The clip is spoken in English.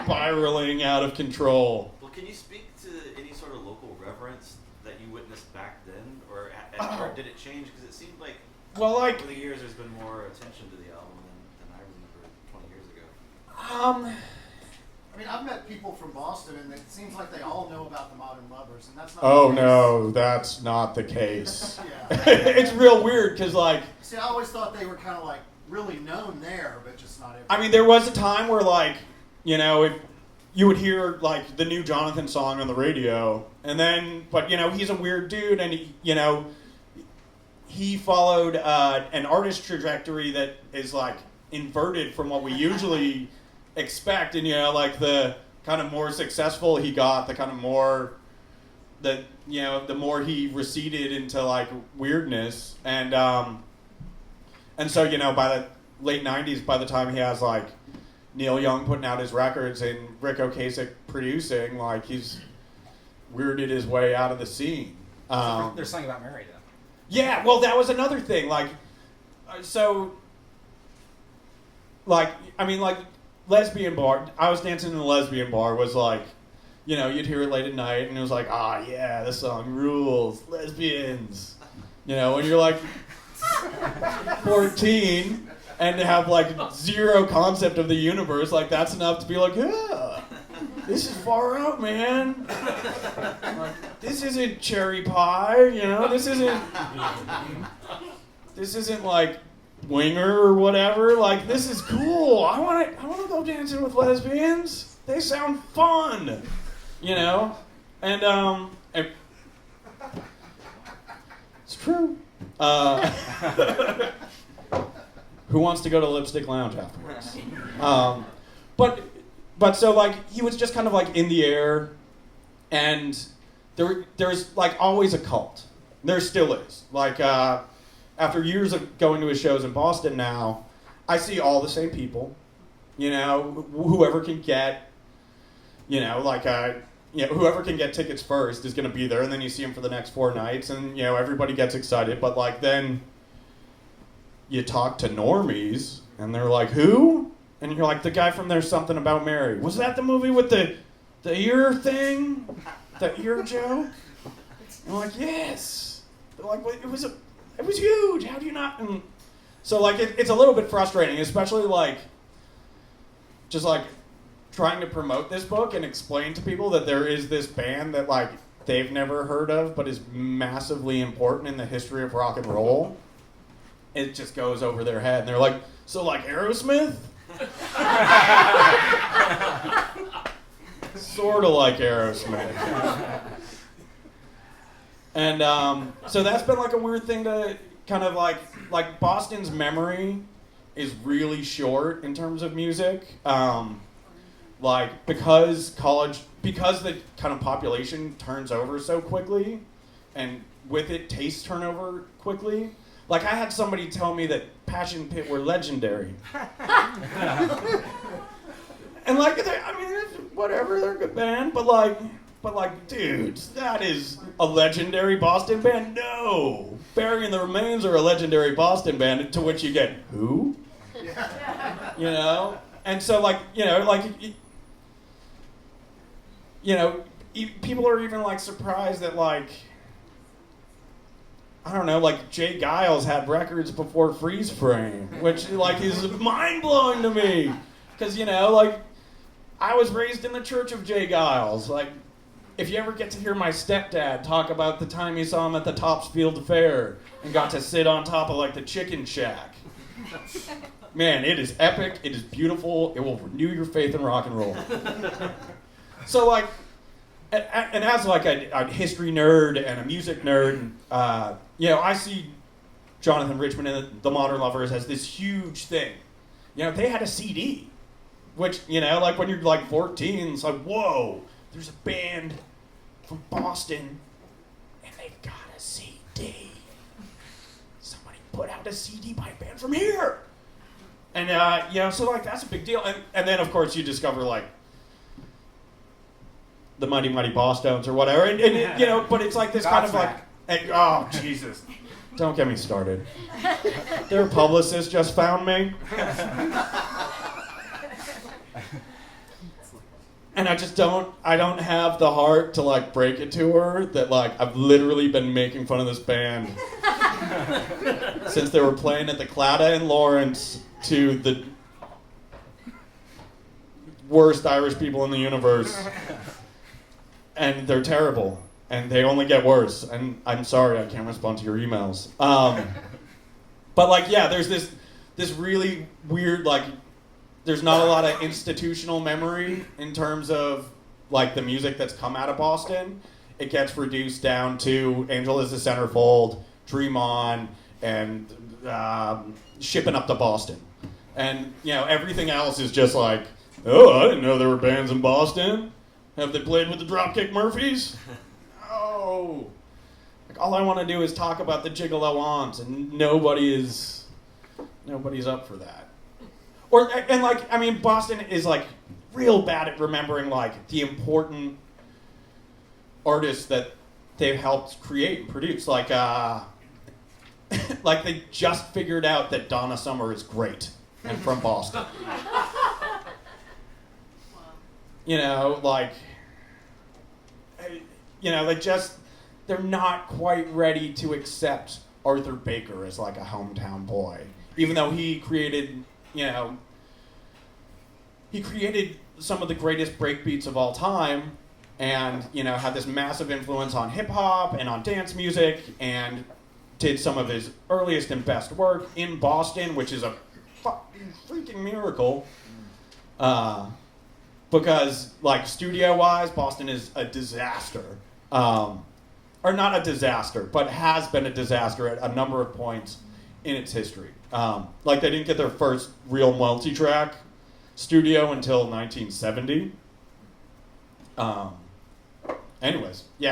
spiraling out of control. Well, can you speak to any sort of local reverence that you witnessed back then, or did it change? Because it seemed like over the years there's been more attention to the album than I remember 20 years ago. I mean, I've met people from Boston, and it seems like they all know about the Modern Lovers, and that's not Oh, the case. no, that's not the case. Yeah. It's real weird, because, like... See, I always thought they were kind of, like, really known there, but just not everywhere. I mean, there was a time where, like, you know, if you would hear, like, the new Jonathan song on the radio, and then, but, you know, he's a weird dude, and, he followed an artist trajectory that is, like, inverted from what we usually expect, and, like, the kind of more successful he got, the kind of more, the more he receded into, like, weirdness, and so, by the late 90s, by the time he has, like, Neil Young putting out his records and Rick Ocasek producing, like, he's weirded his way out of the scene. There's something about Mary, though. Yeah, well, that was another thing. Like, lesbian bar. I was dancing in the lesbian bar was like, you'd hear it late at night, and it was like, yeah, this song rules, lesbians. When you're like 14 and to have like zero concept of the universe, like that's enough to be like, yeah, this is far out, man. Like, this isn't cherry pie, this isn't like Winger or whatever. Like, this is cool. I want to go dancing with lesbians. They sound fun, and it's true. Who wants to go to Lipstick Lounge afterwards? But so like he was just kind of like in the air, and there's like always a cult. There still is. Like after years of going to his shows in Boston now, I see all the same people. Whoever can get, whoever can get tickets first is going to be there, and then you see him for the next 4 nights, and everybody gets excited. But like then you talk to normies, and they're like, who? And you're like, the guy from There's Something About Mary. Was that the movie with the ear thing? The ear joke? And I'm like, yes. They're like, it was huge. How do you not? And so like it's a little bit frustrating, especially like just like trying to promote this book and explain to people that there is this band that like they've never heard of but is massively important in the history of rock and roll. It just goes over their head, and they're like, so like Aerosmith? Sort of like Aerosmith. And so that's been like a weird thing to kind of like Boston's memory is really short in terms of music. Like because the kind of population turns over so quickly, and with it tastes turn over quickly. Like, I had somebody tell me that Passion Pit were legendary. And, like, whatever, they're a good band, but, like, dudes, that is a legendary Boston band? No! Burying the Remains are a legendary Boston band, to which you get, who? And so, people are even, like, surprised that, like, I don't know, like Jay Giles had records before Freeze Frame, which like is mind-blowing to me. Because, like, I was raised in the church of Jay Giles. Like, if you ever get to hear my stepdad talk about the time he saw him at the Topsfield Fair and got to sit on top of, like, the chicken shack. Man, it is epic, it is beautiful, it will renew your faith in rock and roll. So, like, and as like a history nerd and a music nerd, I see Jonathan Richman and the Modern Lovers as this huge thing. They had a CD, which, like when you're like 14, it's like, whoa, there's a band from Boston and they've got a CD. Somebody put out a CD by a band from here. And, so like that's a big deal. And then, of course, you discover like the Mighty Mighty Bosstones or whatever, and but it's like this kind of like, oh Jesus, don't get me started. Their publicist just found me. And I don't have the heart to like break it to her that like I've literally been making fun of this band since they were playing at the Claddagh in Lawrence to the worst Irish people in the universe. And they're terrible. And they only get worse. And I'm sorry I can't respond to your emails. But like, yeah, there's this really weird, like, there's not a lot of institutional memory in terms of like the music that's come out of Boston. It gets reduced down to Angel is the Centerfold, Dream On, and Shipping Up to Boston. And, you know, everything else is just like, oh, I didn't know there were bands in Boston. Have they played with the Dropkick Murphys? No. Like, all I want to do is talk about the Gigolo Aunts, and nobody's up for that. And like, I mean, Boston is like real bad at remembering like the important artists that they've helped create and produce. Like, like they just figured out that Donna Summer is great and from Boston. You know, like, you know, they're not quite ready to accept Arthur Baker as like a hometown boy, even though he created, you know, he created some of the greatest breakbeats of all time and, you know, had this massive influence on hip-hop and on dance music and did some of his earliest and best work in Boston, which is a freaking miracle. Because, like, studio-wise, Boston is a disaster. Or not a disaster, but has been a disaster at a number of points in its history. Like, they didn't get their first real multi-track studio until 1970. Anyways, yeah,